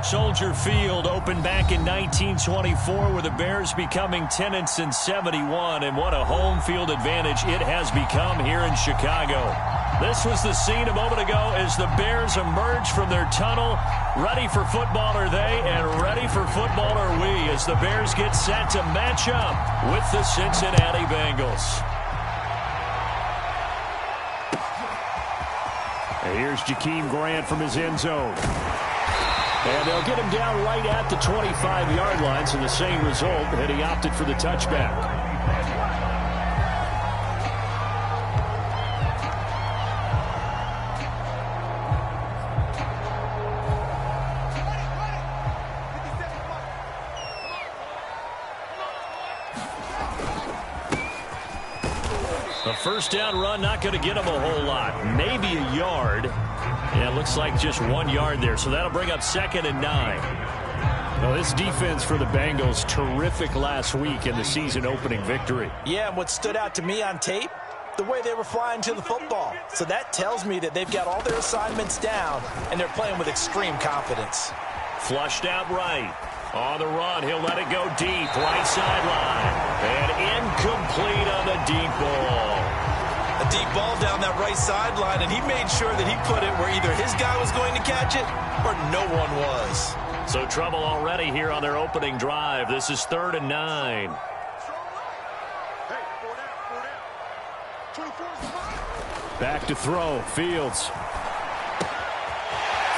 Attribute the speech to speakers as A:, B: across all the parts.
A: Soldier Field opened back in 1924 with the Bears becoming 10-71, and what a home field advantage it has become here in Chicago. This was the scene a moment ago as the Bears emerge from their tunnel. Ready for football are they, and ready for football are we as the Bears get set to match up with the Cincinnati Bengals. And here's Jakeem Grant from his end zone. And they'll get him down right at the 25-yard line, so the same result, and he opted for the touchback. A first down run, not going to get him a whole lot. Maybe a yard. Yeah, it looks like just 1 yard there, so that'll bring up 2nd and 9. Well, this defense for the Bengals, terrific last week in the season-opening victory.
B: Yeah, and what stood out to me on tape, the way they were flying to the football. So that tells me that they've got all their assignments down, and they're playing with extreme confidence.
A: Flushed out right. On the run, he'll let it go deep, right sideline. And incomplete on the deep ball.
B: A deep ball down that right sideline, and he made sure that he put it where either his guy was going to catch it or no one was.
A: So trouble already here on their opening drive. This is 3rd and 9. Back to throw. Fields.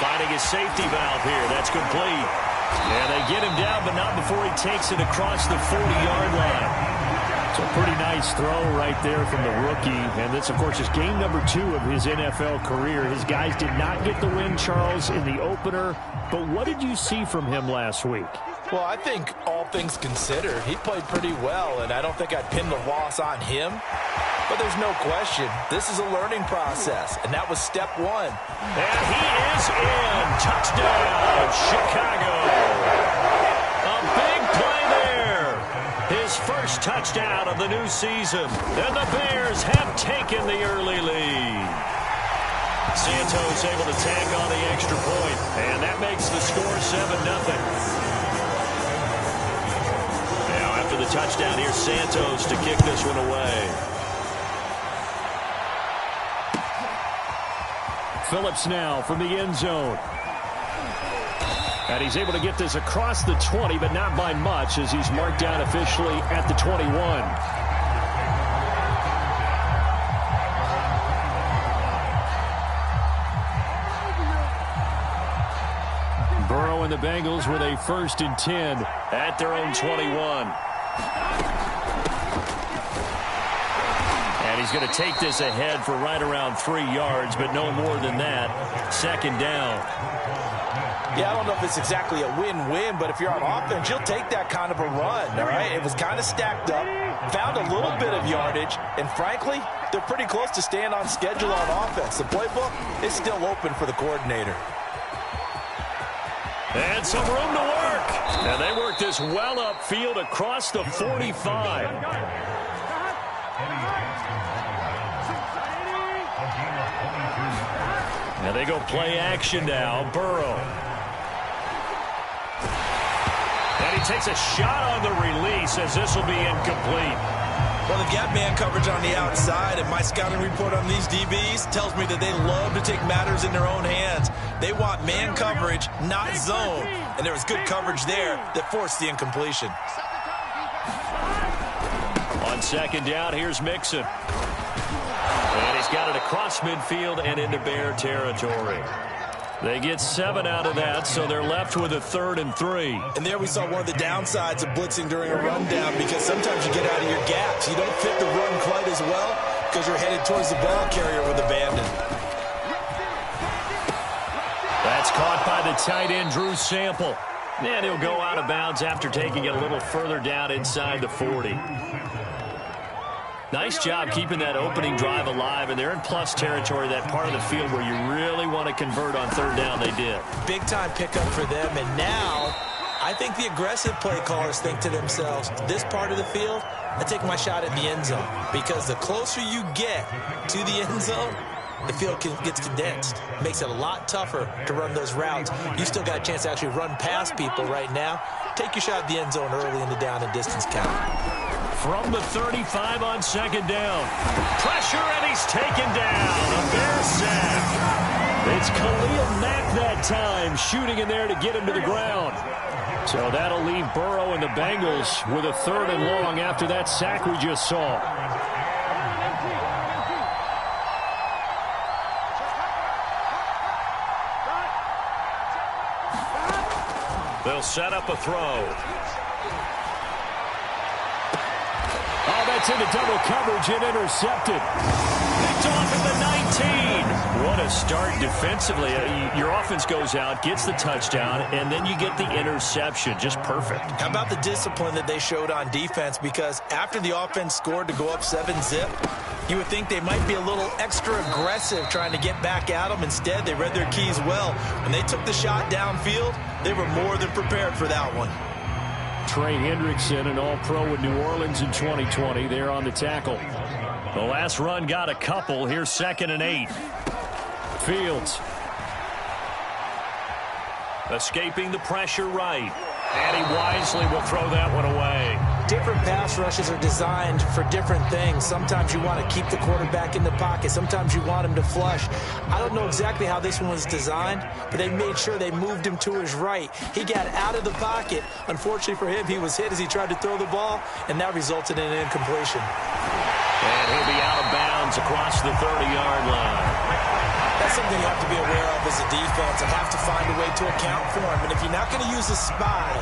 A: Finding his safety valve here. That's complete. And they get him down, but not before he takes it across the 40-yard line. So a pretty nice throw right there from the rookie. And this, of course, is game number 2 of his NFL career. His guys did not get the win, Charles, in the opener. But what did you see from him last week?
B: Well, I think all things considered, he played pretty well, and I don't think I'd pin the loss on him. But there's no question, this is a learning process, and that was step 1.
A: And he is in. Touchdown, Chicago. A big play there. His first touchdown of the new season. And the Bears have taken the early lead. Santos able to tag on the extra point, and that makes the score 7-0. Now after the touchdown, here's Santos to kick this one away. Phillips now from the end zone. And he's able to get this across the 20, but not by much as he's marked down officially at the 21. Burrow and the Bengals with a 1st and 10 at their own 21. And he's going to take this ahead for right around 3 yards, but no more than that. 2nd down.
B: Yeah, I don't know if it's exactly a win-win, but if you're on offense, you'll take that kind of a run, all right? It was kind of stacked up, found a little bit of yardage, and frankly, they're pretty close to staying on schedule on offense. The playbook is still open for the coordinator.
A: And some room to work. And they work this well upfield across the 45. And they go play action now. Burrow. And he takes a shot on the release as this will be incomplete.
B: Well, they've got man coverage on the outside, and my scouting report on these DBs tells me that they love to take matters in their own hands. They want man coverage, not zone. And there was good coverage there that forced the incompletion.
A: On 2nd down, here's Mixon. And he's got it across midfield and into Bear territory. They get 7 out of that, so they're left with a 3rd and 3.
B: And there we saw one of the downsides of blitzing during a rundown, because sometimes you get out of your gaps. You don't fit the run quite as well because you're headed towards the ball carrier with abandon.
A: That's caught by the tight end, Drew Sample. And he'll go out of bounds after taking it a little further down inside the 40. Nice job keeping that opening drive alive, and they're in plus territory, that part of the field where you really want to convert on 3rd down. They did. Big-time
B: pickup for them, and now I think the aggressive play callers think to themselves, this part of the field, I take my shot at the end zone, because the closer you get to the end zone, the field gets condensed. Makes it a lot tougher to run those routes. You still got a chance to actually run past people right now. Take your shot at the end zone early in the down and distance count.
A: From the 35 on second down. Pressure, and he's taken down. A Bear sack. It's Khalil Mack that time, shooting in there to get him to the ground. So that'll leave Burrow and the Bengals with a 3rd and long after that sack we just saw. They'll set up a throw. Oh, that's into double coverage and intercepted. Picked off at the 19. What a start defensively. Your offense goes out, gets the touchdown, and then you get the interception. Just perfect.
B: How about the discipline that they showed on defense? Because after the offense scored to go up 7-zip, you would think they might be a little extra aggressive trying to get back at them. Instead, they read their keys well. When they took the shot downfield, they were more than prepared for that one.
A: Trey Hendrickson, an All-Pro in New Orleans in 2020. There on the tackle. The last run got a couple. Here's 2nd and 8. Fields. Escaping the pressure right. And he wisely will throw that one away.
B: Different pass rushes are designed for different things. Sometimes you want to keep the quarterback in the pocket. Sometimes you want him to flush. I don't know exactly how this one was designed, but they made sure they moved him to his right. He got out of the pocket. Unfortunately for him, he was hit as he tried to throw the ball, and that resulted in an incompletion.
A: And he'll be out of bounds across the 30-yard line.
B: That's something you have to be aware of as a defense and have to find a way to account for him. And if you're not going to use a spy,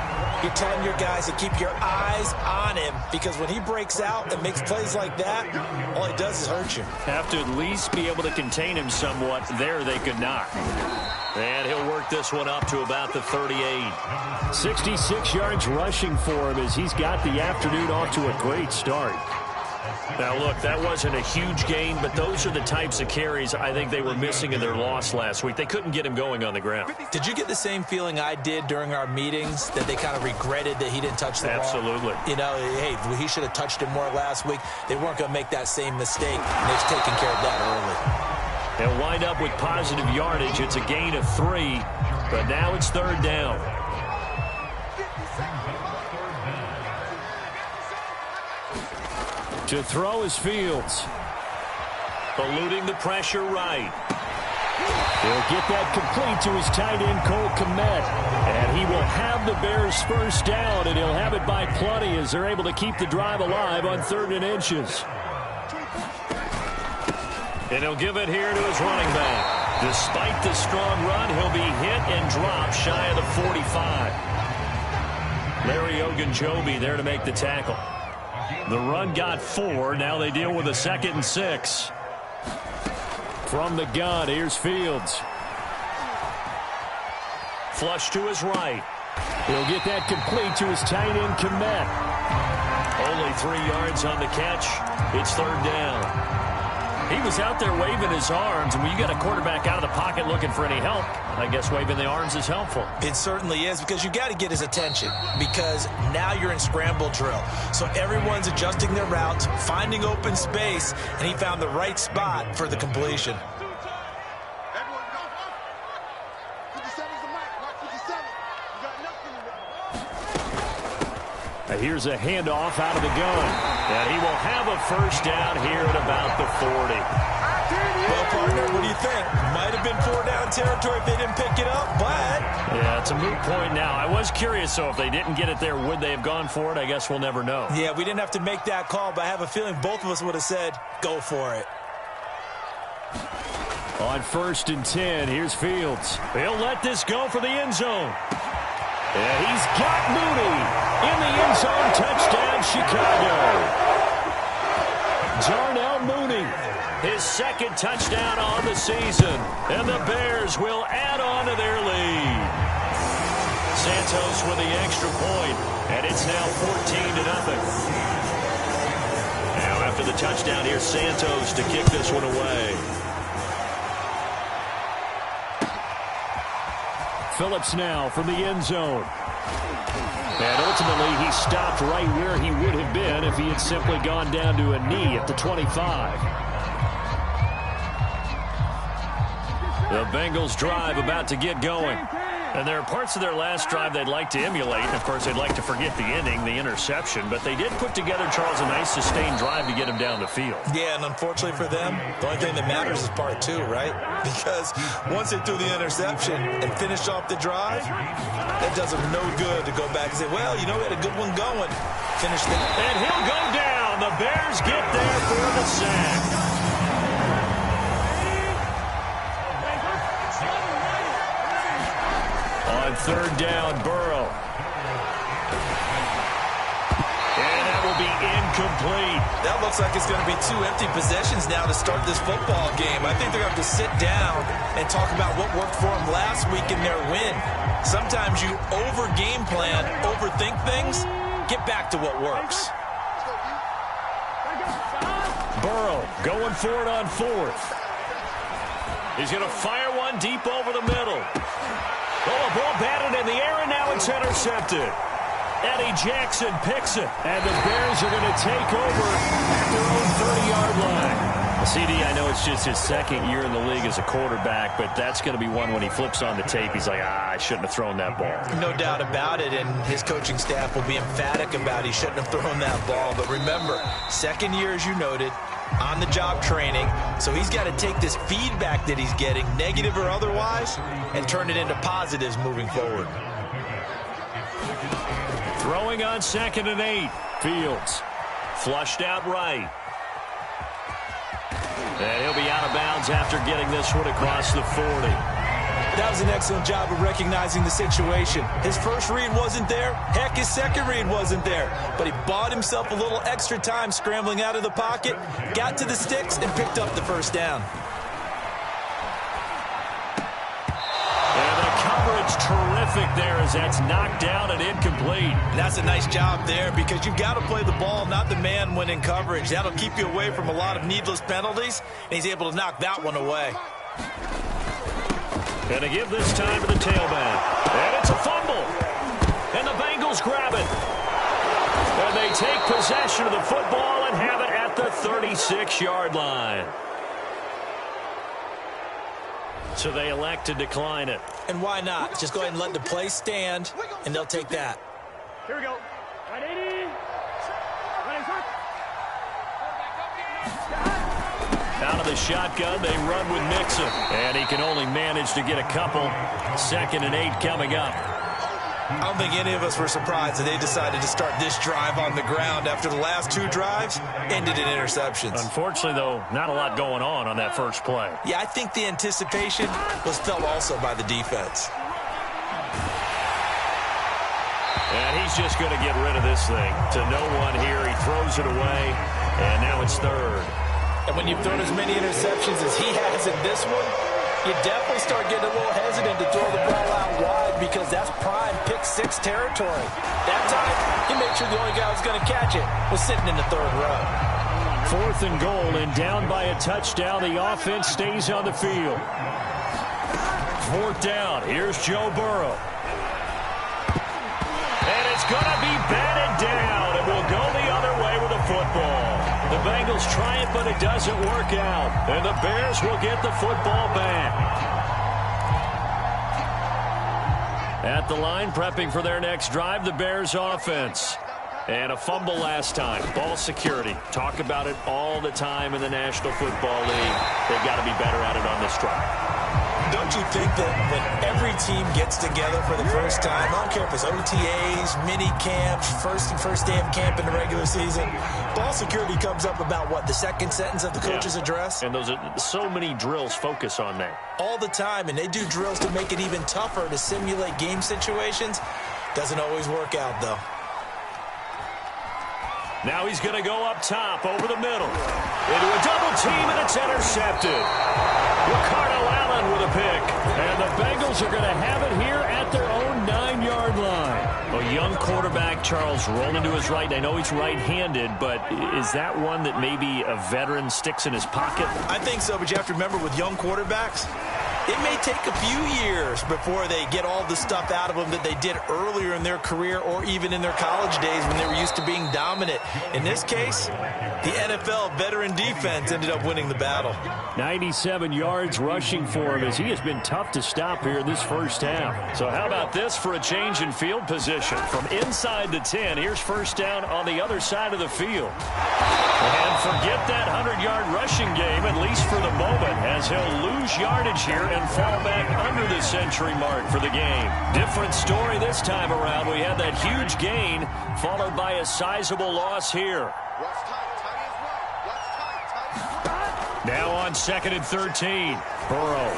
B: you're telling your guys to keep your eyes on him, because when he breaks out and makes plays like that, all he does is hurt you.
A: Have to at least be able to contain him somewhat. There they could not. And he'll work this one up to about the 38. 66 yards rushing for him as he's got the afternoon off to a great start. Now, look, that wasn't a huge gain, but those are the types of carries I think they were missing in their loss last week. They couldn't get him going on the ground.
B: Did you get the same feeling I did during our meetings, that they kind of regretted that he didn't touch the ball?
A: Absolutely.
B: You know, hey, he should have touched it more last week. They weren't going to make that same mistake, and they've taken care of that early.
A: They'll wind up with positive yardage. It's a gain of 3, but now it's 3rd down. To throw is Fields. Eluding the pressure right. He'll get that complete to his tight end, Cole Kmet. And he will have the Bears' 1st down, and he'll have it by plenty as they're able to keep the drive alive on 3rd and inches. And he'll give it here to his running back. Despite the strong run, he'll be hit and dropped shy of the 45. Larry Ogunjobi there to make the tackle. The run got 4. Now they deal with a 2nd and 6. From the gun, here's Fields. Flush to his right. He'll get that complete to his tight end, Kmet. Only 3 yards on the catch. It's 3rd down. He was out there waving his arms, and when you got a quarterback out of the pocket looking for any help, I guess waving the arms is helpful.
B: It certainly is, because you got to get his attention, because now you're in scramble drill. So everyone's adjusting their routes, finding open space, and he found the right spot for the completion.
A: Here's a handoff out of the gun. And he will have a 1st down here at about the 40.
B: Well, partner, what do you think? Might have been 4-down territory if they didn't pick it up, but...
A: Yeah, it's a moot point now. I was curious, so if they didn't get it there, would they have gone for it? I guess we'll never know.
B: Yeah, we didn't have to make that call, but I have a feeling both of us would have said, go for it.
A: On 1st and 10, here's Fields. He'll let this go for the end zone. And he's got Mooney in the end zone. Touchdown, Chicago. Darnell Mooney, his 2nd touchdown on the season. And the Bears will add on to their lead. Santos with the extra point, and it's now 14-0. Now after the touchdown, here's Santos to kick this one away. Phillips now from the end zone. And ultimately, he stopped right where he would have been if he had simply gone down to a knee at the 25. The Bengals drive about to get going. And there are parts of their last drive they'd like to emulate. And, of course, they'd like to forget the ending, the interception. But they did put together, Charles, a nice sustained drive to get him down the field.
B: Yeah, and unfortunately for them, the only thing that matters is part two, right? Because once they threw the interception and finished off the drive, that does them no good to go back and say, well, you know, we had a good one going. Finish that.
A: And he'll go down. The Bears get there for the sack. On third down, Burrow. And that will be incomplete.
B: That looks like it's going to be 2 empty possessions now to start this football game. I think they're going to have to sit down and talk about what worked for them last week in their win. Sometimes you over-game plan, overthink things. Get back to what works.
A: Burrow going for it on fourth. He's going to fire one deep over the middle. Oh, a ball batted in the air, and now it's intercepted. Eddie Jackson picks it, and the Bears are going to take over at their own 30-yard line. CD, I know it's just his second year in the league as a quarterback, but that's going to be one when he flips on the tape. He's like, I shouldn't have thrown that ball.
B: No doubt about it, and his coaching staff will be emphatic about he shouldn't have thrown that ball. But remember, second year, as you noted, on-the-job training, so he's got to take this feedback that he's getting, negative or otherwise, and turn it into positives moving forward.
A: Throwing on 2nd and 8. Fields flushed out right. And he'll be out of bounds after getting this one across the 40.
B: That was an excellent job of recognizing the situation. His first read wasn't there. Heck, his second read wasn't there. But he bought himself a little extra time scrambling out of the pocket, got to the sticks, and picked up the first down.
A: And the coverage terrific there as that's knocked down and incomplete.
B: And that's a nice job there because you've got to play the ball, not the man when in coverage. That'll keep you away from a lot of needless penalties, and he's able to knock that one away.
A: Going to give this time to the tailback. And it's a fumble. And the Bengals grab it. And they take possession of the football and have it at the 36-yard line. So they elect to decline it.
B: And why not? Just go ahead and let the play stand, and they'll take that.
C: Here we go. Right, 80.
A: Out of the shotgun, they run with Mixon. And he can only manage to get a couple. 2nd and 8 coming up.
B: I don't think any of us were surprised that they decided to start this drive on the ground after the last 2 drives ended in interceptions.
A: Unfortunately, though, not a lot going on that first play.
B: Yeah, I think the anticipation was felt also by the defense.
A: And he's just going to get rid of this thing. To no one here, he throws it away, and now it's 3rd.
B: And when you've thrown as many interceptions as he has in this one, you definitely start getting a little hesitant to throw the ball out wide because that's prime pick-6 territory. That time, he made sure the only guy who was going to catch it was sitting in the 3rd row.
A: 4th and goal, and down by a touchdown. The offense stays on the field. 4th down. Here's Joe Burrow. And it's going to be batted down. It will go the other way with the football. The Bengals try it, but it doesn't work out. And the Bears will get the football back. At the line, prepping for their next drive, the Bears offense. And a fumble last time. Ball security. Talk about it all the time in the National Football League. They've got to be better at it on this drive.
B: Don't you think that when every team gets together for the first time, I don't care if it's OTAs, mini camps, first day of camp in the regular season, ball security comes up about what, the second sentence of the coach's address?
A: And those are so many drills focus on that.
B: All the time, and they do drills to make it even tougher to simulate game situations. Doesn't always work out, though.
A: Now he's going to go up top over the middle. Into a double team, and it's intercepted. Ricardo Allen with a pick. And the Bengals are going to have it here at their own 9-yard line. A young quarterback, Charles, rolling to his right. I know he's right-handed, but is that one that maybe a veteran sticks in his pocket?
B: I think so, but you have to remember with young quarterbacks, It may take a few years before they get all the stuff out of them that they did earlier in their career or even in their college days when they were used to being dominant. In this case, the NFL veteran defense ended up winning the battle.
A: 97 yards rushing for him as he has been tough to stop here in this first half. So how about this for a change in field position? From inside the 10, here's first down on the other side of the field. And forget that 100-yard rushing game, at least for the moment, as he'll lose yardage here and fall back under the century mark for the game. Different story this time around. We had that huge gain followed by a sizable loss here. Now on 2nd and 13. Burrow.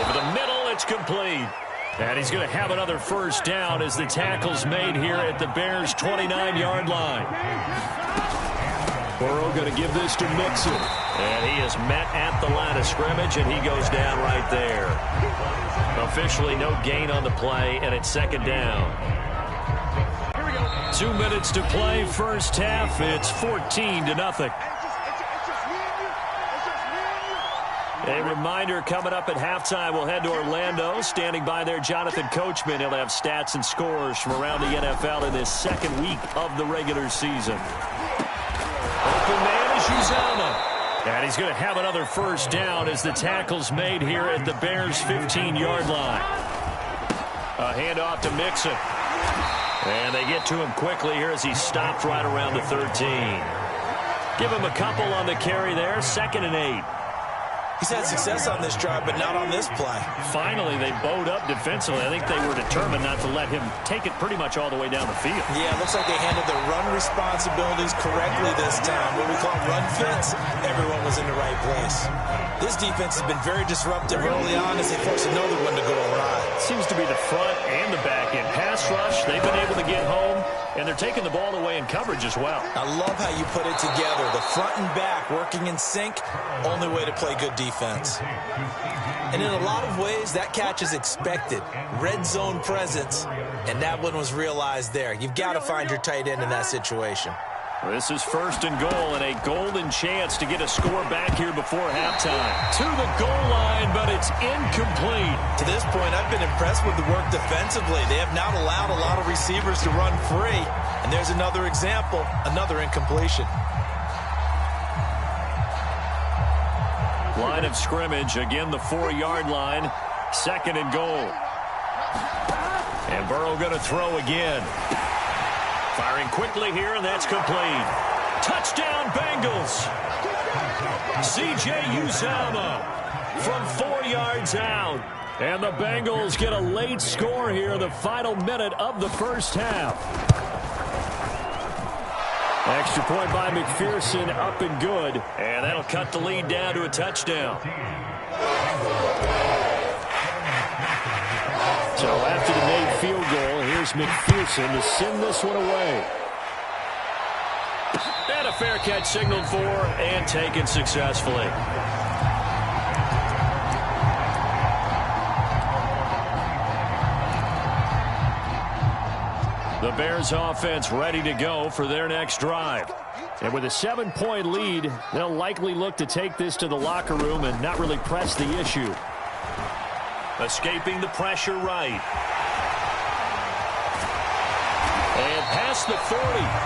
A: Over the middle, it's complete. And he's going to have another first down as the tackle's made here at the Bears' 29-yard line. Burrow going to give this to Mixon. And he is met at the line of scrimmage, and he goes down right there. Officially no gain on the play, and it's second down. 2 minutes to play, first half. It's 14-0. A reminder coming up at halftime, we'll head to Orlando. Standing by there, Jonathan Coachman. He'll have stats and scores from around the NFL in this second week of the regular season. Open man is Uzomah. And he's going to have another first down as the tackle's made here at the Bears' 15-yard line. A handoff to Mixon. And they get to him quickly here as he stopped right around the 13. Give him a couple on the carry there, 2nd and 8.
B: He's had success on this drive, but not on this play.
A: Finally, they bowed up defensively. I think they were determined not to let him take it pretty much all the way down the field.
B: Yeah, it looks like they handled their run responsibilities correctly this time. What we call run fits, everyone was in the right place. This defense has been very disruptive early on as they force another one to go awry.
A: Seems to be the front and the back end. Pass rush, they've been able to get home, and they're taking the ball away in coverage as well.
B: I love how you put it together. The front and back working in sync, only way to play good defense. And in a lot of ways, that catch is expected. Red zone presence, and that one was realized there. You've got to find your tight end in that situation.
A: This is 1st and goal, and a golden chance to get a score back here before halftime. To the goal line, but it's incomplete.
B: To this point, I've been impressed with the work defensively. They have not allowed a lot of receivers to run free. And there's another example, another incompletion.
A: Line of scrimmage, again the 4-yard line, 2nd and goal. And Burrow going to throw again. Firing quickly here, and that's complete. Touchdown, Bengals. C.J. Uzomah from 4 yards out. And the Bengals get a late score here in the final minute of the first half. Extra point by McPherson, up and good. And that'll cut the lead down to a touchdown. So after the made field goal, here's McPherson to send this one away. And a fair catch signaled for and taken successfully. The Bears offense ready to go for their next drive. And with a 7-point lead, they'll likely look to take this to the locker room and not really press the issue. Escaping the pressure right. And past the 40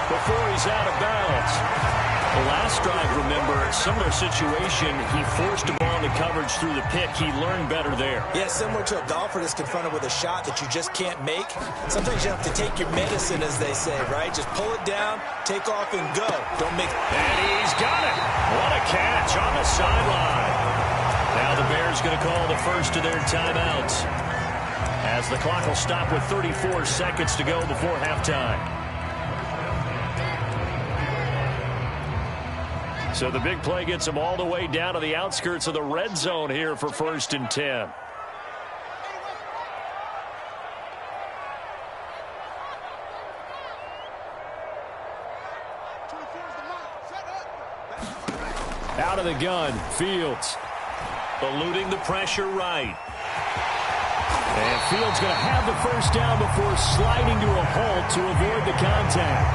A: before he's out of bounds. The last drive, remember, similar situation. He forced a ball into coverage through the pick. He learned better there.
B: Yeah, similar to a golfer that's confronted with a shot that you just can't make. Sometimes you have to take your medicine, as they say, right? Just pull it down, take off, and go. Don't make...
A: And he's got it. What a catch on the sideline. Now the Bears going to call the first of their timeouts, as the clock will stop with 34 seconds to go before halftime. So the big play gets them all the way down to the outskirts of the red zone here for 1st and 10. Out of the gun, Fields. Eluding the pressure right. And Fields going to have the first down before sliding to a halt to avoid the contact.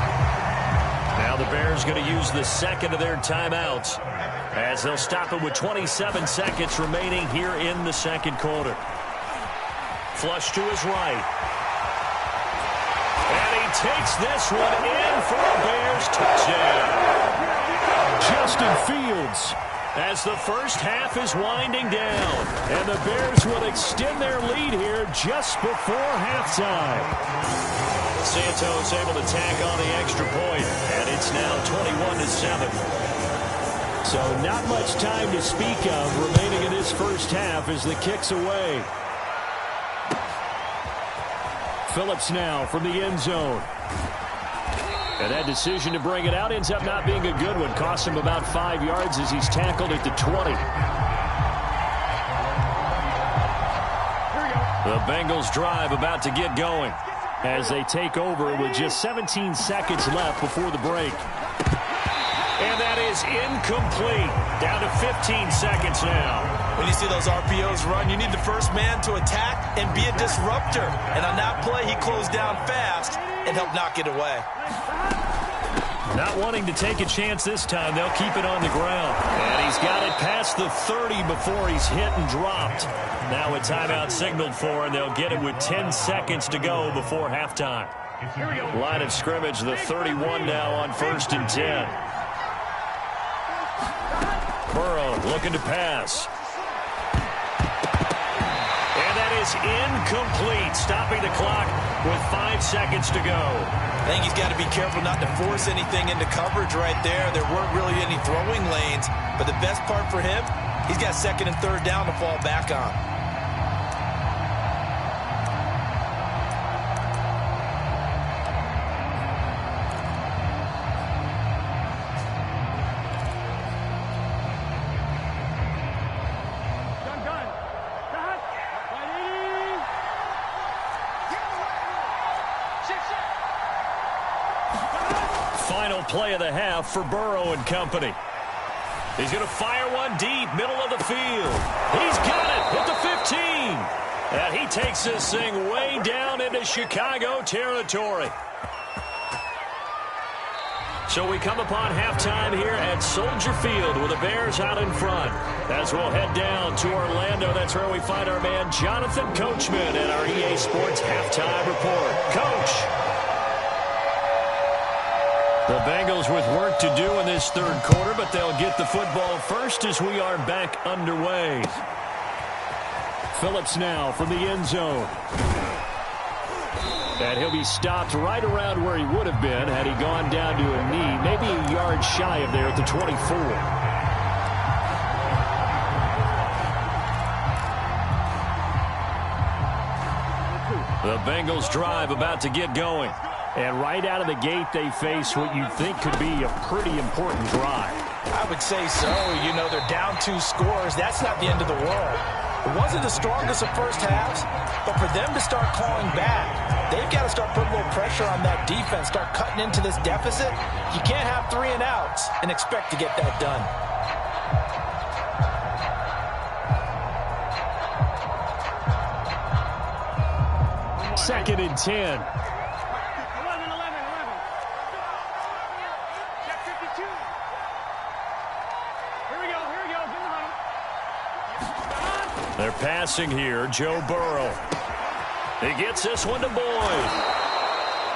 A: Now Now the Bears going to use the second of their timeouts as they'll stop it with 27 seconds remaining here in the second quarter. Flush to his right. And he takes this one in for a Bears touchdown. Justin Fields, as the first half is winding down, and the Bears will extend their lead here just before halftime. Santos able to tack on the extra point, and it's now 21-7. So not much time to speak of remaining in this first half as the kick's away. Phillips now from the end zone. And that decision to bring it out ends up not being a good one. Cost him about 5 yards as he's tackled at the 20. The Bengals drive about to get going as they take over with just 17 seconds left before the break. And that is incomplete. Down to 15 seconds now.
B: When you see those RPOs run, you need the first man to attack and be a disruptor. And on that play, he closed down fast and helped knock it away.
A: Not wanting to take a chance this time, they'll keep it on the ground. And he's got it past the 30 before he's hit and dropped. Now a timeout signaled for, and they'll get it with 10 seconds to go before halftime. Line of scrimmage, the 31 now on 1st and 10. Burrow looking to pass. And that is incomplete, stopping the clock with 5 seconds to go.
B: I think he's got to be careful not to force anything into coverage right there. There weren't really any throwing lanes, but the best part for him, he's got 2nd and 3rd down to fall back on.
A: Play of the half for Burrow and company. He's going to fire one deep, middle of the field. He's got it at the 15. And he takes this thing way down into Chicago territory. So we come upon halftime here at Soldier Field with the Bears out in front. As we'll head down to Orlando, that's where we find our man Jonathan Coachman at our EA Sports Halftime Report. Coach. The Bengals with work to do in this 3rd quarter, but they'll get the football first as we are back underway. Phillips now from the end zone. And he'll be stopped right around where he would have been had he gone down to a knee, maybe a yard shy of there at the 24. The Bengals drive about to get going. And right out of the gate, they face what you'd think could be a pretty important drive.
B: I would say so. You know, they're down 2 scores. That's not the end of the world. It wasn't the strongest of first halves, but for them to start clawing back, they've got to start putting a little pressure on that defense, start cutting into this deficit. You can't have 3 and outs and expect to get that done.
A: Second and 10. They're passing here, Joe Burrow. He gets this one to Boyd.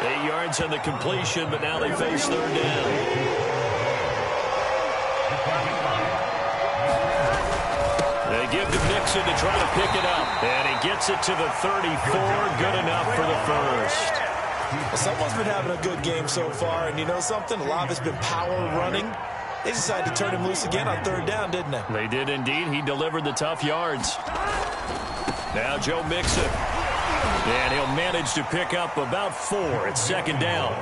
A: 8 yards on the completion, but now they face 3rd down. They give to Mixon to try to pick it up. And he gets it to the 34. Good enough for the first.
B: Someone's been having a good game so far, and you know something? A lot of it's been power running. They decided to turn him loose again on 3rd down, didn't they?
A: They did indeed. He delivered the tough yards. Now Joe Mixon. And he'll manage to pick up about 4 at 2nd down.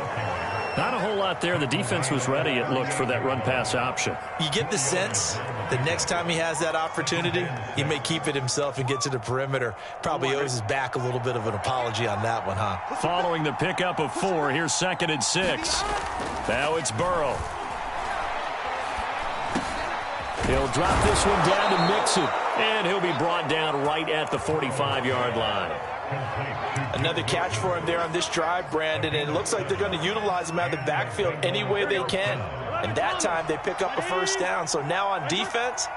A: Not a whole lot there. The defense was ready, it looked, for that run-pass option.
B: You get the sense that next time he has that opportunity, he may keep it himself and get to the perimeter. Probably owes his back a little bit of an apology on that one, huh?
A: Following the pickup of 4, here's 2nd and 6. Now it's Burrow. He'll drop this one down to Mixon, and he'll be brought down right at the 45-yard line.
B: Another catch for him there on this drive, Brandon, and it looks like they're going to utilize him out of the backfield any way they can. And that time they pick up a first down. So now on defense,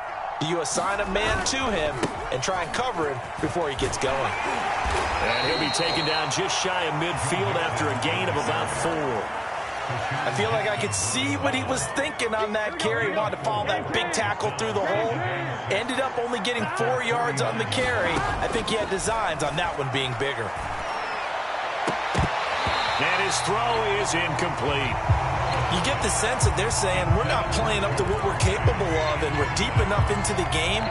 B: you assign a man to him and try and cover him before he gets going.
A: And he'll be taken down just shy of midfield after a gain of about 4.
B: I feel like I could see what he was thinking on that carry. He wanted to follow that big tackle through the hole. Ended up only getting 4 yards on the carry. I think he had designs on that one being bigger.
A: And his throw is incomplete.
B: You get the sense that they're saying we're not playing up to what we're capable of, and we're deep enough into the game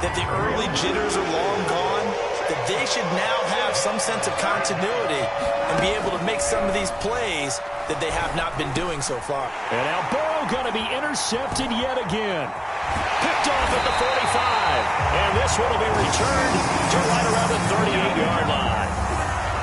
B: that the early jitters are long gone, that they should now have some sense of continuity and be able to make some of these plays that they have not been doing so far.
A: And now Burrow going to be intercepted yet again. Picked off at the 45. And this one will be returned to right around the 38-yard line.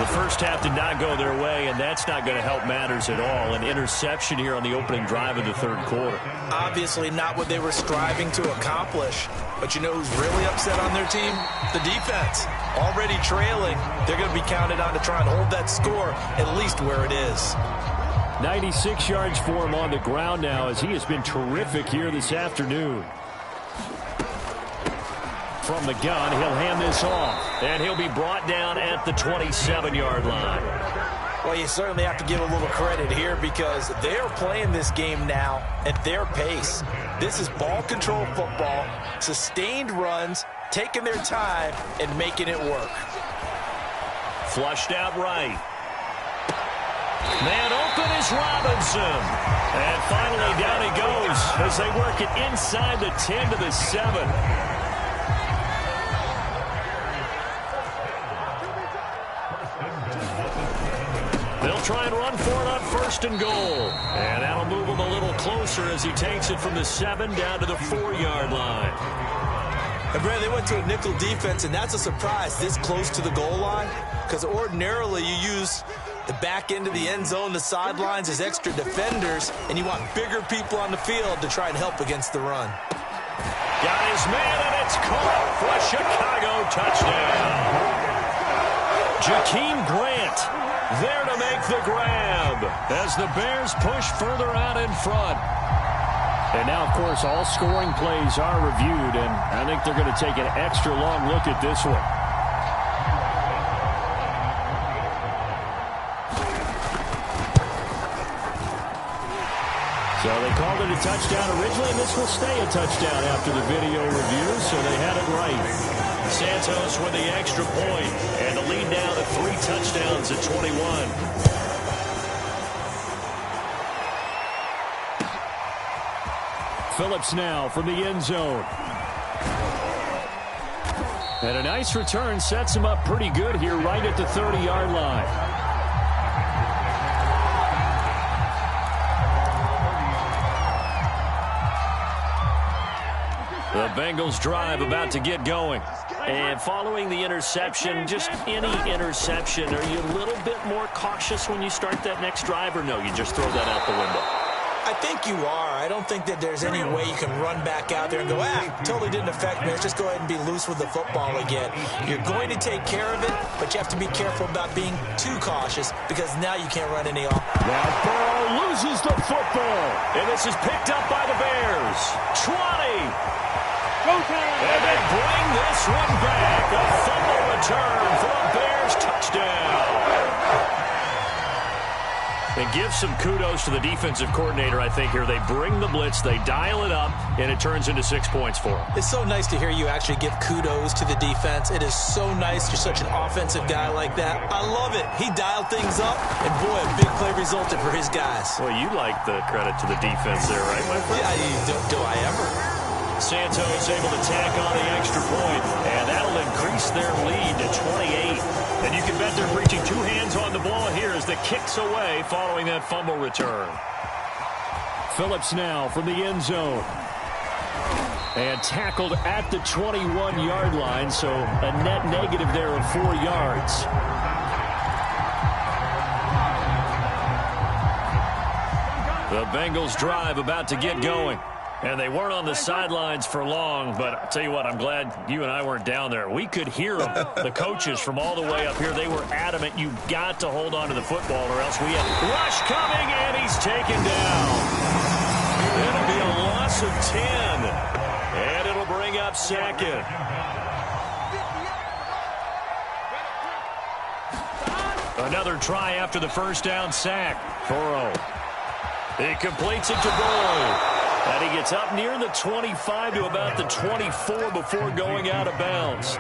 A: The first half did not go their way, and that's not going to help matters at all. An interception here on the opening drive of the third quarter.
B: Obviously not what they were striving to accomplish. But you know who's really upset on their team? The defense. Already trailing. They're going to be counted on to try and hold that score at least where it is.
A: 96 yards for him on the ground now as he has been terrific here this afternoon. From the gun, he'll hand this off, and he'll be brought down at the 27-yard line.
B: Well, you certainly have to give a little credit here because they're playing this game now at their pace. This is ball control football, sustained runs, taking their time, and making it work.
A: Flushed out right. Man open is Robinson. And finally down he goes as they work it inside the 10 to the 7. They'll try and run for it on 1st and goal. And that'll move him a little closer as he takes it from the 7 down to the 4-yard line.
B: And Brad, they went to a nickel defense, and that's a surprise this close to the goal line because ordinarily you use the back end of the end zone, the sidelines as extra defenders, and you want bigger people on the field to try and help against the run.
A: Got his man, and it's caught for a Chicago touchdown. Jakeem Grant there to make the grab as the Bears push further out in front. And now, of course, all scoring plays are reviewed, and I think they're going to take an extra long look at this one. So they called it a touchdown originally, and this will stay a touchdown after the video review, so they had it right. Santos with the extra point, and the lead down to 3 touchdowns at 21. Phillips now from the end zone. And a nice return sets him up pretty good here right at the 30-yard line. The Bengals drive about to get going. And following the interception, just any interception, are you a little bit more cautious when you start that next drive, or no, you just throw that out the window?
B: I think you are. I don't think that there's any way you can run back out there and go, totally didn't affect me. Let's just go ahead and be loose with the football again. You're going to take care of it, but you have to be careful about being too cautious because now you can't run any off.
A: Now Burrow loses the football, and this is picked up by the Bears. 20. And they bring this one back. A fumble return for a Bears touchdown. And give some kudos to the defensive coordinator, I think, here. They bring the blitz, they dial it up, and it turns into 6 points for them.
B: It's so nice to hear you actually give kudos to the defense. It is so nice. You're such an offensive guy like that. I love it. He dialed things up, and boy, a big play resulted for his guys.
A: Well, you like the credit to the defense there, right, my friend?
B: Yeah, do I ever?
A: Santos able to tack on the extra point, and that'll increase their lead to 28. And you can bet they're reaching 2 hands on the ball here as the kick's away following that fumble return. Phillips now from the end zone. And tackled at the 21-yard line, so a net negative there of 4 yards. The Bengals drive about to get going. And they weren't on the sidelines for long, but I'll tell you what, I'm glad you and I weren't down there. We could hear them, the coaches from all the way up here. They were adamant, you've got to hold on to the football or else we have rush coming, and he's taken down. It'll be a loss of 10, and it'll bring up second. Another try after the first down sack. Burrow. He completes it to Burrow. And he gets up near the 25 to about the 24 before going out of bounds.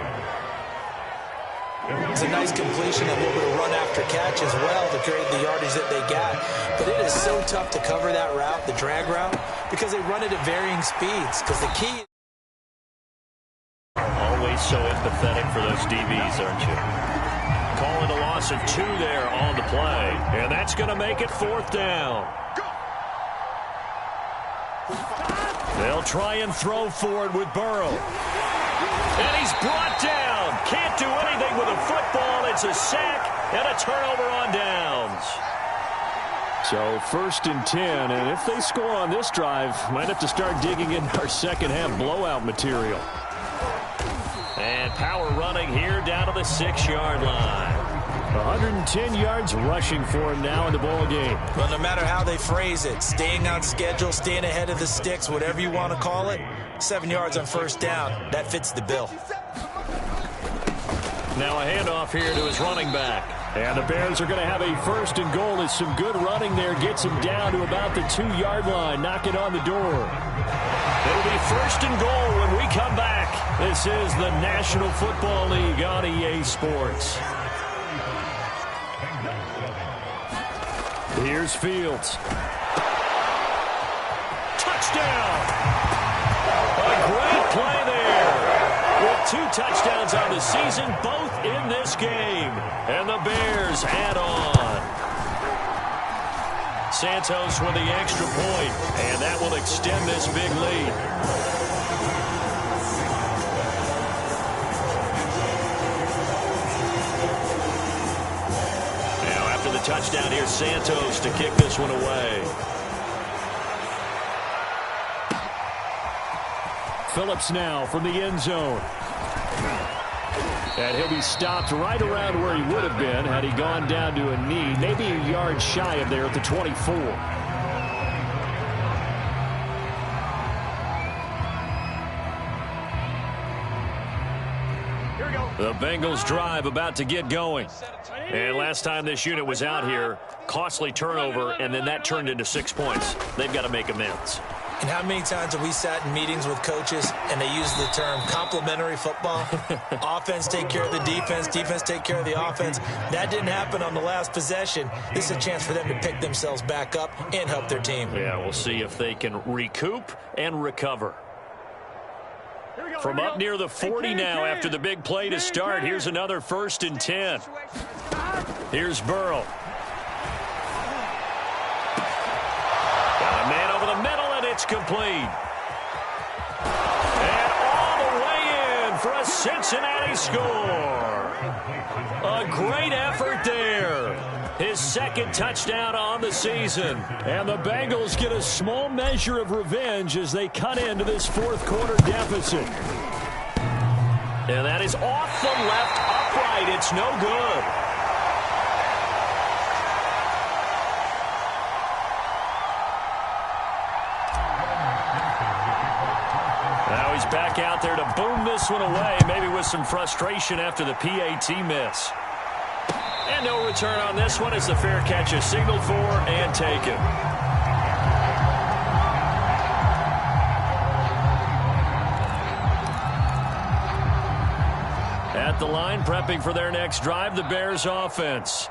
B: It's a nice completion, a little bit of run after catch as well to create the yardage that they got. But it is so tough to cover that route, the drag route, because they run it at varying speeds. Because the key...
A: Always so empathetic for those DBs, aren't you? Call it a loss of 2 there on the play. And that's going to make it 4th down. They'll try and throw forward with Burrow. And he's brought down. Can't do anything with a football. It's a sack and a turnover on downs. So 1st and 10, and if they score on this drive, might have to start digging in our second half blowout material. And power running here down to the 6-yard line. 110 yards rushing for him now in the ball game.
B: Well, no matter how they phrase it, staying on schedule, staying ahead of the sticks, whatever you want to call it, 7 yards on 1st down, that fits the bill.
A: Now a handoff here to his running back. And the Bears are going to have a 1st and goal. As some good running there gets him down to about the 2-yard line, knocking on the door. It'll be 1st and goal when we come back. This is the National Football League on EA Sports. Here's Fields. Touchdown! A great play there. With 2 touchdowns on the season, both in this game. And the Bears add on. Santos with the extra point, and that will extend this big lead. Touchdown here, Santos to kick this one away. Phillips now from the end zone. And he'll be stopped right around where he would have been had he gone down to a knee, maybe a yard shy of there at the 24. The Bengals drive about to get going. And last time this unit was out here, costly turnover, and then that turned into 6 points. They've got to make amends.
B: And how many times have we sat in meetings with coaches and they use the term complementary football? Offense take care of the defense, defense take care of the offense. That didn't happen on the last possession. This is a chance for them to pick themselves back up and help their team.
A: Yeah, we'll see if they can recoup and recover. From up near the 40 now after the big play to start. Here's another 1st and 10. Here's Burrow. Got a man over the middle, and it's complete. And all the way in for a Cincinnati score. A great effort there. His 2nd touchdown on the season. And the Bengals get a small measure of revenge as they cut into this 4th quarter deficit. And that is off the left upright. It's no good. Now he's back out there to boom this one away, maybe with some frustration after the PAT miss. And no return on this one as the fair catch is signaled for and taken. At the line, prepping for their next drive, the Bears offense.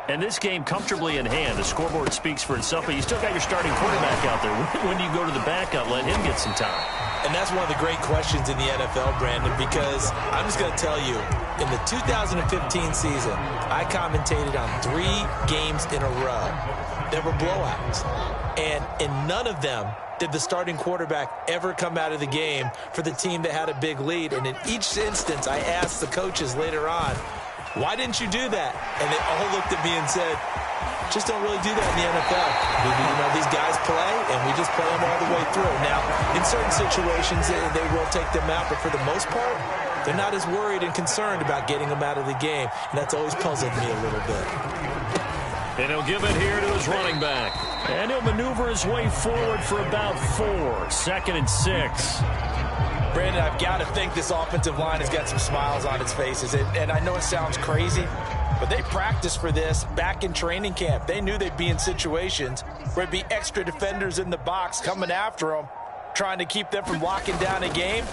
A: And this game comfortably in hand. The scoreboard speaks for itself, but you still got your starting quarterback out there. When do you go to the backup, let him get some time?
B: And that's one of the great questions in the NFL, Brandon, because I'm just going to tell you, in the 2015 season, I commentated on 3 games in a row. There were blowouts. And in none of them did the starting quarterback ever come out of the game for the team that had a big lead. And in each instance, I asked the coaches later on, why didn't you do that? And they all looked at me and said, just don't really do that in the NFL. You know, these guys play, and we just play them all the way through. Now, in certain situations, they will take them out, but for the most part, they're not as worried and concerned about getting them out of the game, and that's always puzzled me a little bit.
A: And he'll give it here to his running back. And he'll maneuver his way forward for about 4. 2nd and 6.
B: Brandon, I've got to think this offensive line has got some smiles on its faces. And I know it sounds crazy, but they practiced for this back in training camp. They knew they'd be in situations where there'd be extra defenders in the box coming after them, trying to keep them from locking down a game.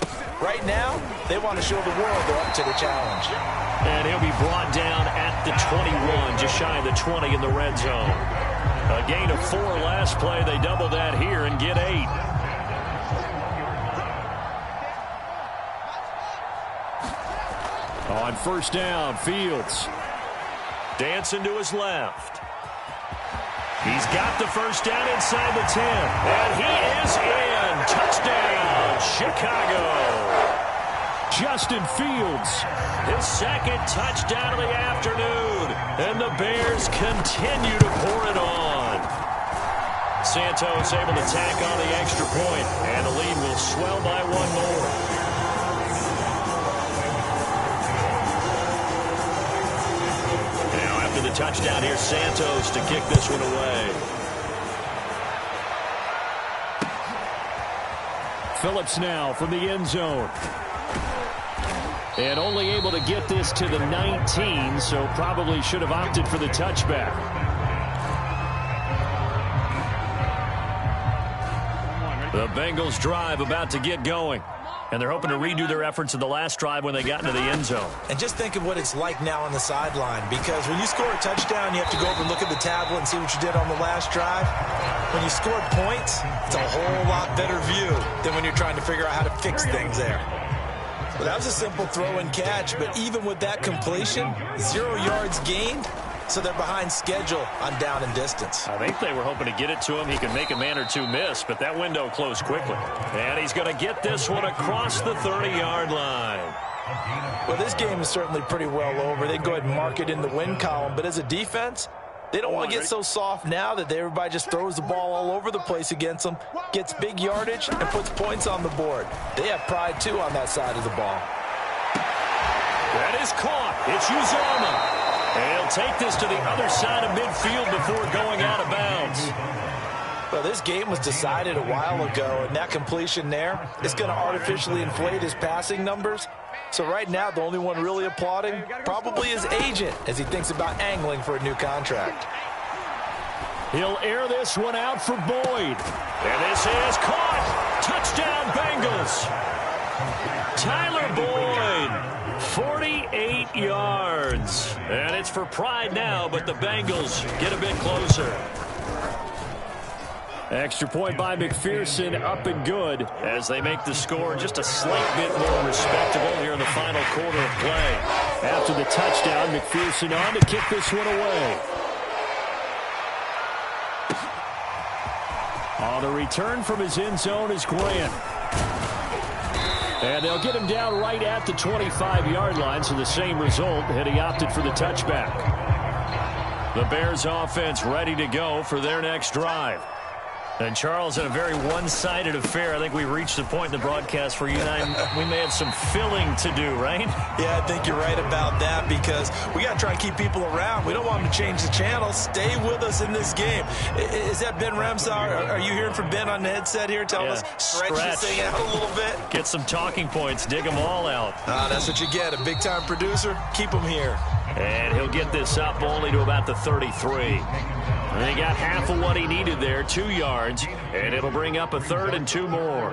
B: Right now, they want to show the world they're up to the challenge.
A: And he'll be brought down at the 21, just shy of the 20 in the red zone. A gain of 4 last play. They double that here and get 8. On first down, Fields. Dancing to his left. He's got the first down inside the 10. And he is in. Touchdown, Chicago. Justin Fields, his 2nd touchdown of the afternoon. And the Bears continue to pour it on. Santos able to tack on the extra point, and the lead will swell by 1 more. Now after the touchdown, here's Santos to kick this one away. Phillips now from the end zone. And only able to get this to the 19, so probably should have opted for the touchback. The Bengals drive about to get going. And they're hoping to redo their efforts in the last drive when they got into the end zone.
B: And just think of what it's like now on the sideline, because when you score a touchdown, you have to go over and look at the tablet and see what you did on the last drive. When you scored points, it's a whole lot better view than when you're trying to figure out how to fix things there. Well, that was a simple throw and catch, but even with that completion, 0 yards gained, so they're behind schedule on down and distance.
A: I think they were hoping to get it to him. He could make a man or two miss, but that window closed quickly. And he's going to get this one across the 30-yard line.
B: Well, this game is certainly pretty well over. They go ahead and mark it in the win column, but as a defense, they don't want to get so soft now that everybody just throws the ball all over the place against them, gets big yardage, and puts points on the board. They have pride, too, on that side of the ball.
A: That is caught. It's Uzomah. And he'll take this to the other side of midfield before going out of bounds.
B: Well, this game was decided a while ago, and that completion there is going to artificially inflate his passing numbers. So right now, the only one really applauding probably his agent as he thinks about angling for a new contract.
A: He'll air this one out for Boyd. And this is caught. Touchdown, Bengals. Tyler Boyd, 48 yards. And it's for pride now, but the Bengals get a bit closer. Extra point by McPherson, up and good as they make the score just a slight bit more respectable here in the final quarter of play. After the touchdown, McPherson on to kick this one away. On the return from his end zone is Grant. And they'll get him down right at the 25-yard line, so the same result, and he opted for the touchback. The Bears offense ready to go for their next drive. And, Charles, in a very one-sided affair, I think we reached the point in the broadcast where you and I, we may have some filling to do, right?
B: Yeah, I think you're right about that because we got to try and keep people around. We don't want them to change the channel. Stay with us in this game. Is that Ben Ramsar? Are you hearing from Ben on the headset here telling us stretch this thing out a little bit?
A: Get some talking points. Dig them all out.
B: That's what you get. A big-time producer. Keep them here.
A: And he'll get this up only to about the 33. And he got half of what he needed there, 2 yards, and it'll bring up a 3rd and 2 more.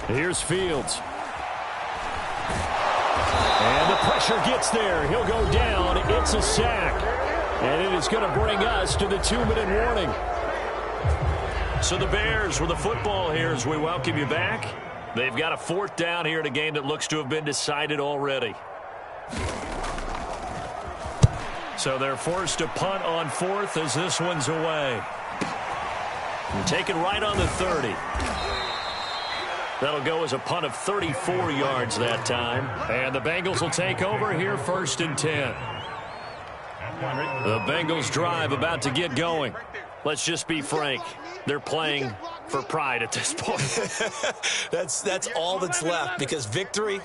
A: Here's Fields. And the pressure gets there. He'll go down. It's a sack. And it is going to bring us to the 2-minute warning. So the Bears with the football here as we welcome you back. They've got a 4th down here in a game that looks to have been decided already. So they're forced to punt on 4th as this one's away. And taken right on the 30. That'll go as a punt of 34 yards that time. And the Bengals will take over here 1st and 10. The Bengals drive about to get going. Let's just be frank. They're playing for pride at this point.
B: That's all that's left, because victory,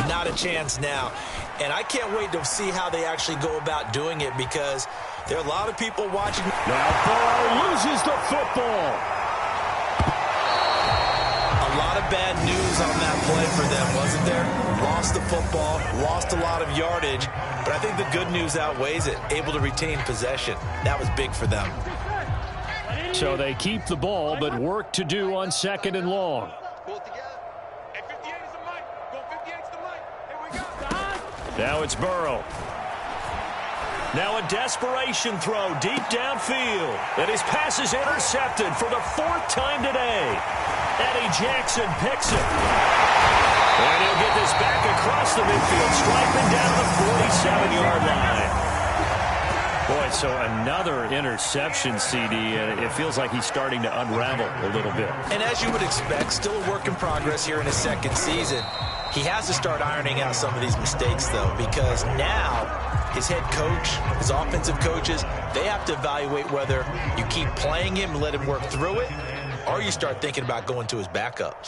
B: not a chance now. And I can't wait to see how they actually go about doing it, because there are a lot of people watching.
A: Now Burrow loses the football.
B: A lot of bad news on that play for them, wasn't there? Lost the football, lost a lot of yardage, but I think the good news outweighs it. Able to retain possession. That was big for them.
A: So they keep the ball, but work to do on 2nd and long. Now it's Burrow. Now a desperation throw deep downfield. And his pass is intercepted for the 4th time today. Eddie Jackson picks it. And he'll get this back across the midfield, striping down to the 47-yard line. Boy, so another interception, CD, and it feels like he's starting to unravel a little bit.
B: And as you would expect, still a work in progress here in his 2nd season. He has to start ironing out some of these mistakes, though, because now his head coach, his offensive coaches, they have to evaluate whether you keep playing him and let him work through it, or you start thinking about going to his backup.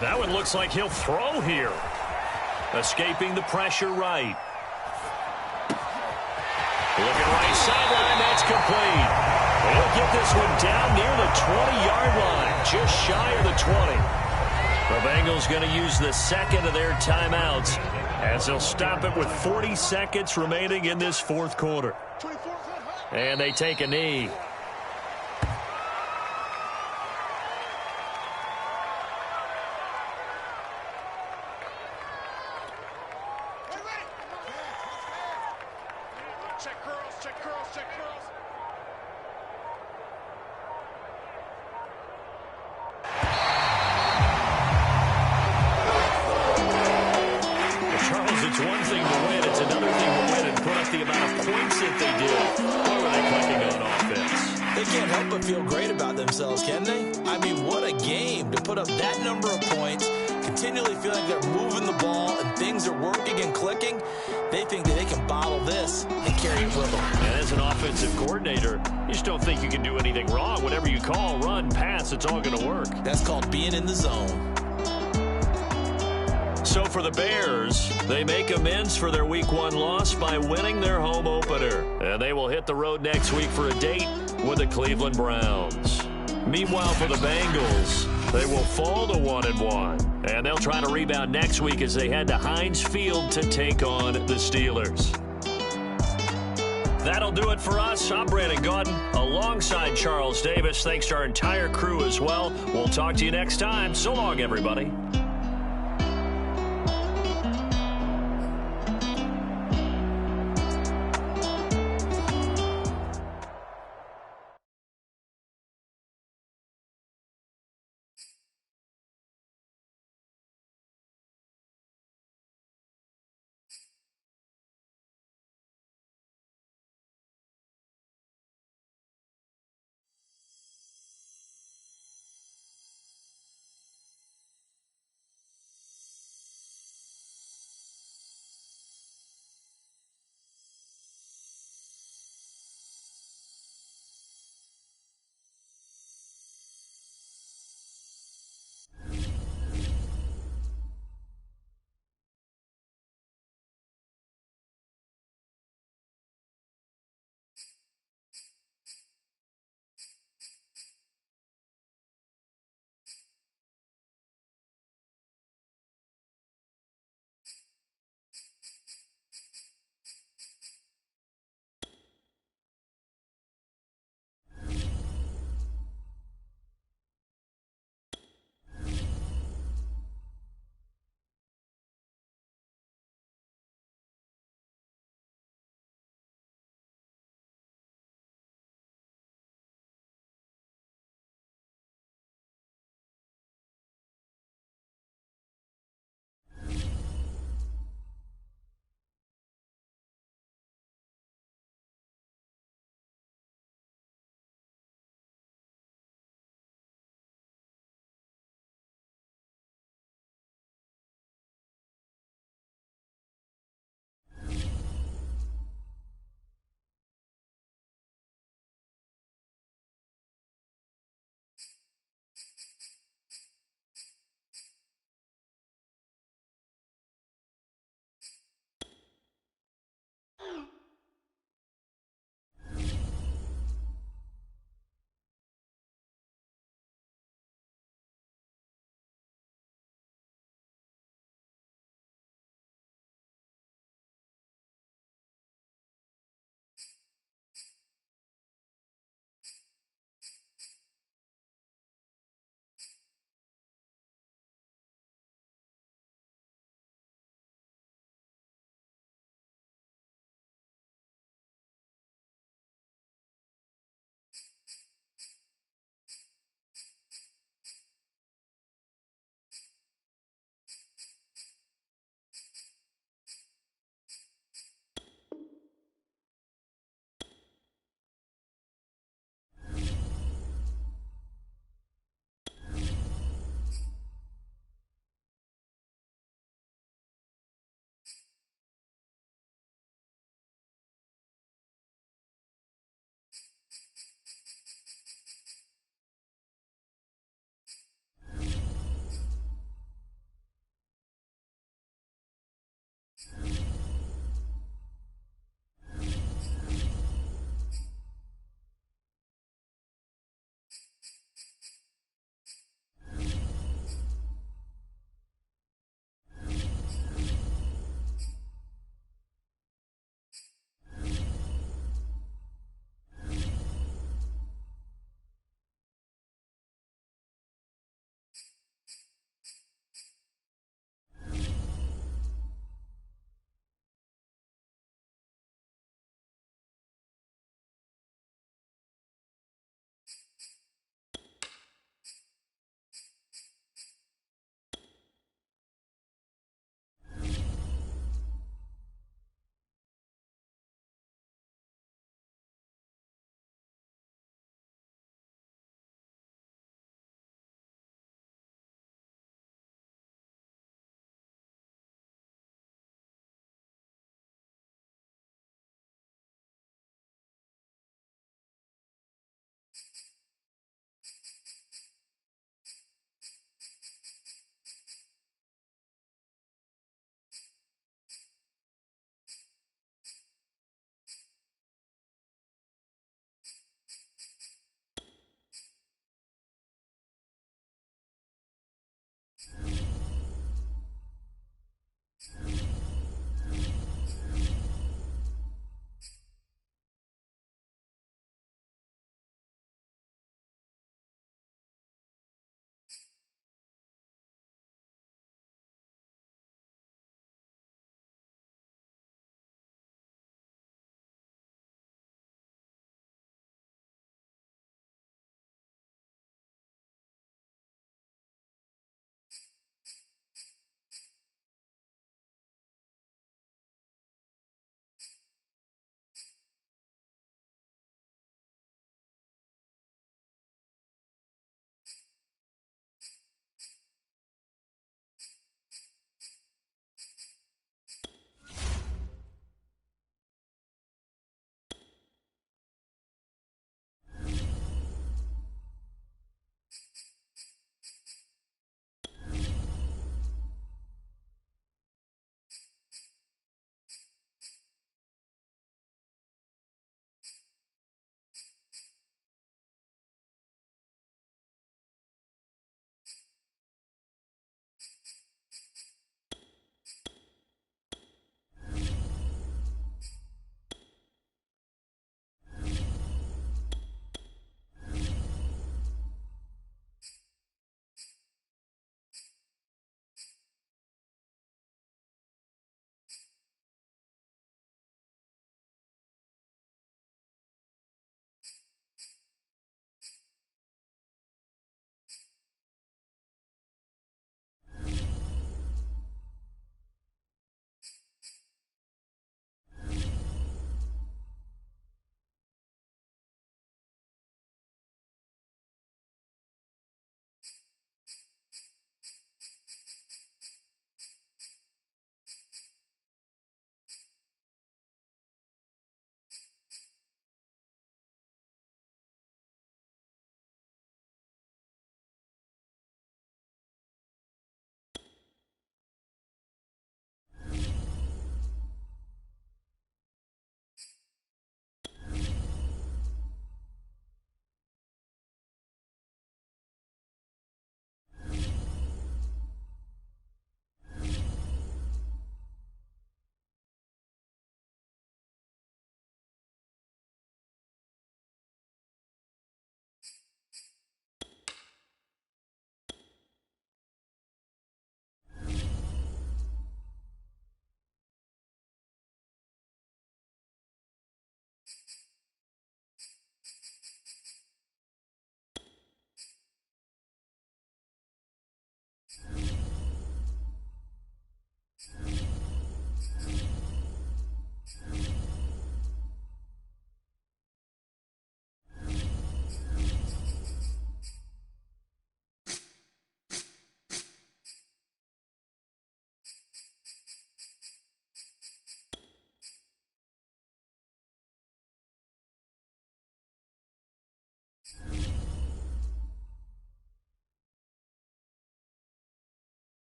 A: That one looks like he'll throw here. Escaping the pressure right. Looking right sideline, that's complete. He'll get this one down near the 20-yard line, just shy of the 20. The Bengals going to use the 2nd of their timeouts as they'll stop it with 40 seconds remaining in this 4th quarter. And they take a knee. It's one thing to win, it's another thing to win and put up the amount of points that they did. Boy, were they clicking on offense.
B: They can't help but feel great about themselves, can they? I mean, what a game to put up that number of points, continually feeling like they're moving the ball and things are working and clicking. They think that they can bottle this and carry it with them.
A: And as an offensive coordinator, you just don't think you can do anything wrong. Whatever you call, run, pass, it's all going to work.
B: That's called being in the zone.
A: So for the Bears, they make amends for their Week 1 loss by winning their home opener. And they will hit the road next week for a date with the Cleveland Browns. Meanwhile, for the Bengals, they will fall to 1-1. And they'll try to rebound next week as they head to Heinz Field to take on the Steelers. That'll do it for us. I'm Brandon Gaudin alongside Charles Davis. Thanks to our entire crew as well. We'll talk to you next time. So long, everybody.